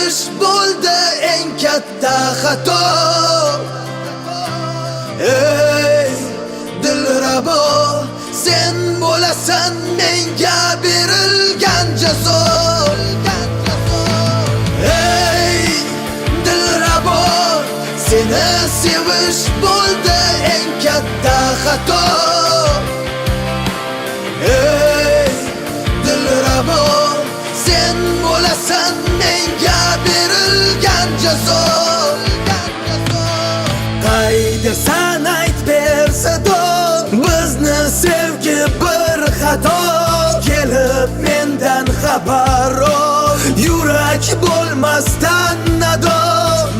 sevish bo'ldi eng katta xato. Ey dilrabo, sen bo'lasan menga berilgan jazo. Ey dilrabo, seni sevish bo'ldi eng katta xato. Ey dilrabo, sen bo'lasan menga berilgan jazo. Qaydasan ayt bersado, bizni sevgi bir xato. Kelib mendan xabar ol, yurak bo'lmasdan nado.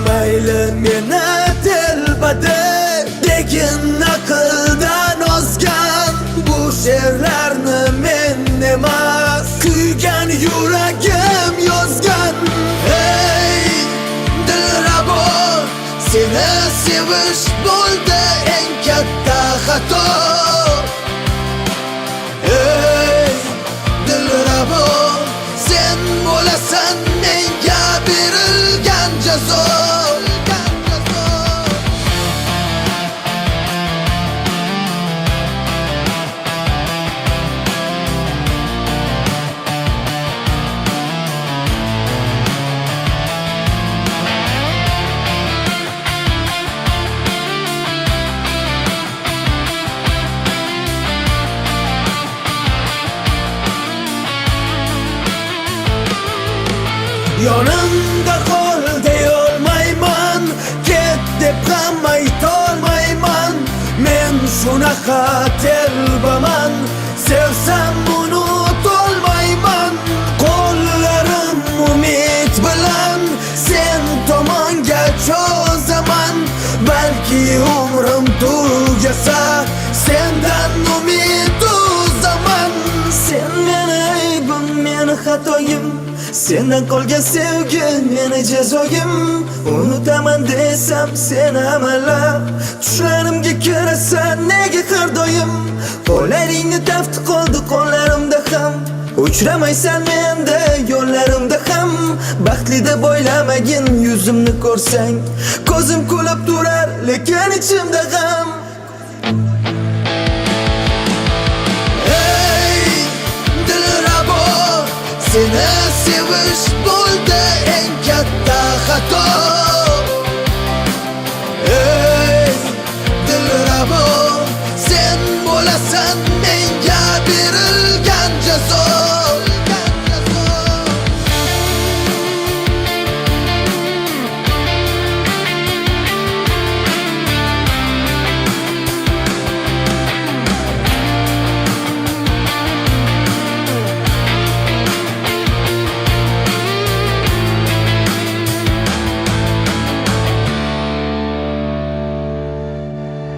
Mayli meni telbada, lekin aqldan ozgan. Bu she'rlarni men emas, kuygan yuragim yozgan. Ey dilrabo, seni sevish bo'ldi eng katta xato. Ey dilrabo, sen bo'lasan menga berilgan jazo. Yonimda qol deyolmayman, ket deb ham aytolmayman. Men shunaqa telbaman, sevsam unutolmayman. Qo'llarim umid bilan sen tomonga cho'zaman. Balki umrim tugasa, sendan umid uzaman. Sen meni aybim, meni xatoyim, sendan qolgan sevgi meni jazoyim. Unutaman desam sen amallab, tushlarimga kirasan nega har doim. Qo'llaringni tafti qoldi qo'llarimda ham, uchramaysan menda yo'llarimda ham. Baxtli deb o'ylamagin yuzimni ko'rsang, ko'zim kulib turar lekin ichimda g'am. Ey dilrabo, seni